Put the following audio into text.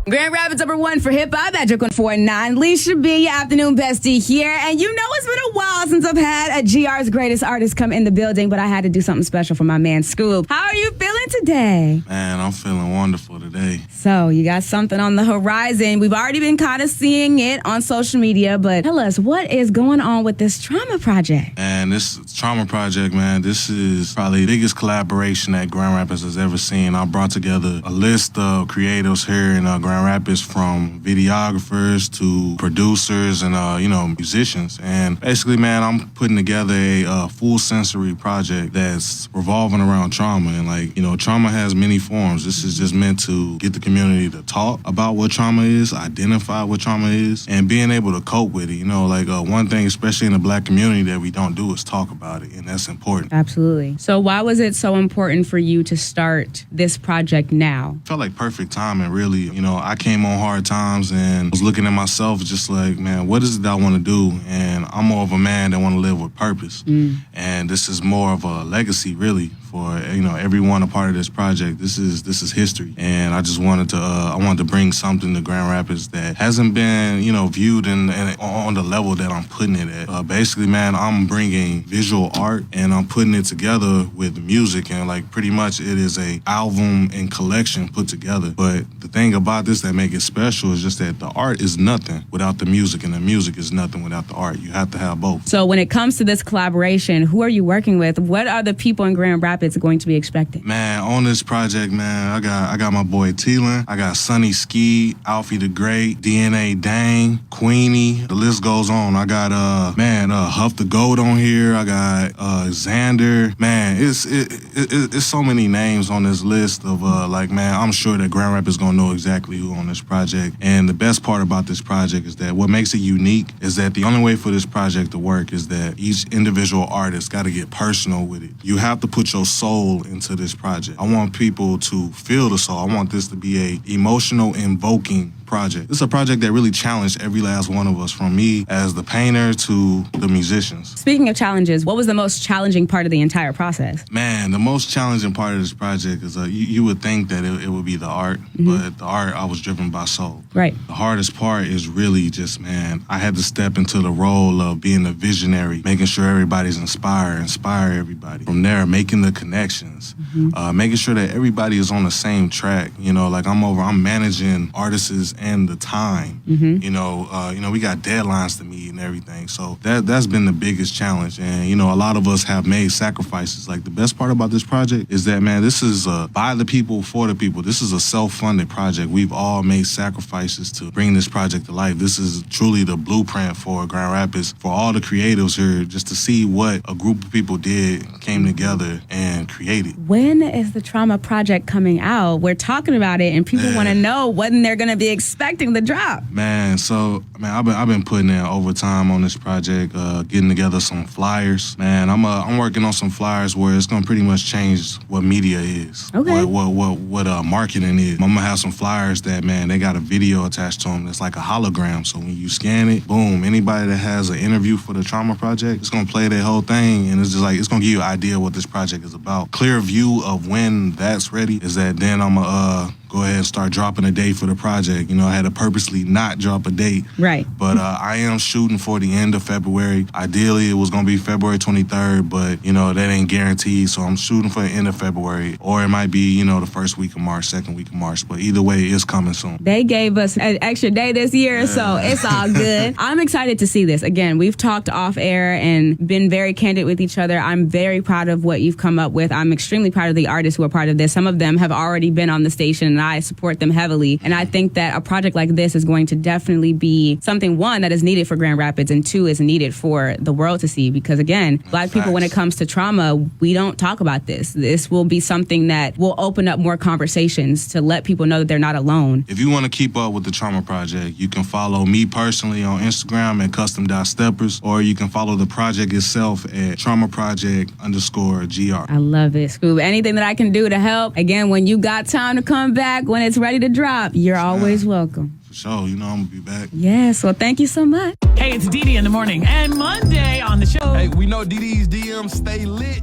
Grand Rapids #1 for hip hop at 104.9. Lisha B, your afternoon bestie here. And you know it's been a while since I've had a GR's greatest artist come in the building, but I had to do something special for my man Scoop. How are you feeling today? Man, I'm feeling wonderful today. So you got something on the horizon. We've already been kind of seeing it on social media, but tell us, what is going on with this Trauma Project? And this Trauma Project, man, this is probably the biggest collaboration that Grand Rapids has ever seen. I brought together a list of creatives here in Grand Rapids, from videographers to producers and musicians. And basically, man, I'm putting together a full sensory project that's revolving around trauma. And trauma has many forms. This is just meant to get the community to talk about what trauma is, identify what trauma is, and being able to cope with it. One thing, especially in the Black community, that we don't do is talk about it, and that's important. Absolutely. So why was it so important for you to start this project now? Felt like perfect timing, really. I came on hard times and was looking at myself just like, man, what is it that I want to do? And I'm more of a man that want to live with purpose. And this is more of a legacy, really, for everyone a part of this project. This is history, and I just wanted to bring something to Grand Rapids that hasn't been viewed on the level that I'm putting it at. Basically, man, I'm bringing visual art and I'm putting it together with music, and pretty much it is a album and collection put together. But the thing about this that make it special is just that the art is nothing without the music, and the music is nothing without the art. You have to have both. So when it comes to this collaboration, who are you working with? What are the people in Grand Rapids going to be expecting? Man, on this project, man, I got my boy Teelan, I got Sonny Ski, Alfie the Great, DNA Dang, Queenie. The list goes on. I got Huff the Goat on here. I got Xander. Man, it's so many names on this list of I'm sure that Grand Rapids gonna know exactly who on this project. And the best part about this project is that what makes it unique is that the only way for this project to work is that each individual artist got to get personal with it. You have to put your soul into this project. I want people to feel the soul. I want this to be a emotional, invoking project. It's a project that really challenged every last one of us, from me as the painter to the musicians. Speaking of challenges, what was the most challenging part of the entire process? Man, the most challenging part of this project is you would think that it would be the art, but the art, I was driven by soul. Right. The hardest part is really just, man, I had to step into the role of being a visionary, making sure everybody's inspire everybody. From there, making the connections, making sure that everybody is on the same track. I'm managing artists and the time. We got deadlines to meet and everything. So that's been the biggest challenge. And a lot of us have made sacrifices. The best part about this project is that, man, this is by the people, for the people. This is a self-funded project. We've all made sacrifices to bring this project to life. This is truly the blueprint for Grand Rapids, for all the creatives here, just to see what a group of people came together and created. When is the Trauma Project coming out? We're talking about it, and people want to know when they're going to be expecting the drop. Man, I've been putting in overtime on this project, getting together some flyers. Man, I'm working on some flyers where it's gonna pretty much change what media is. Okay. What marketing is. I'm gonna have some flyers that, man, they got a video attached to them that's like a hologram. So when you scan it, boom, anybody that has an interview for the Trauma Project, it's gonna play that whole thing, and it's just it's gonna give you an idea what this project is about. Clear view of when that's ready is that then I'm gonna go ahead and start dropping a date for the project. I had to purposely not drop a date. Right. But I am shooting for the end of February. Ideally, it was going to be February 23rd, but, that ain't guaranteed. So I'm shooting for the end of February, or it might be, the first week of March, second week of March. But either way, it's coming soon. They gave us an extra day this year, so it's all good. I'm excited to see this. Again, we've talked off air and been very candid with each other. I'm very proud of what you've come up with. I'm extremely proud of the artists who are part of this. Some of them have already been on the station, and I support them heavily. And I think that a project like this is going to definitely be something, one, that is needed for Grand Rapids, and two, is needed for the world to see. Because again, Black people, when it comes to trauma, we don't talk about this. This will be something that will open up more conversations to let people know that they're not alone. If you want to keep up with the Trauma Project, you can follow me personally on Instagram at custom.steppers, or you can follow the project itself at traumaproject_GR. I love it, Scoob. Anything that I can do to help, again, when you got time to come back, when it's ready to drop, you're always welcome. For sure. I'm going to be back. Yes. Well, thank you so much. Hey, it's Dee Dee in the morning. And Monday on the show. Hey, we know Dee Dee's DMs stay lit.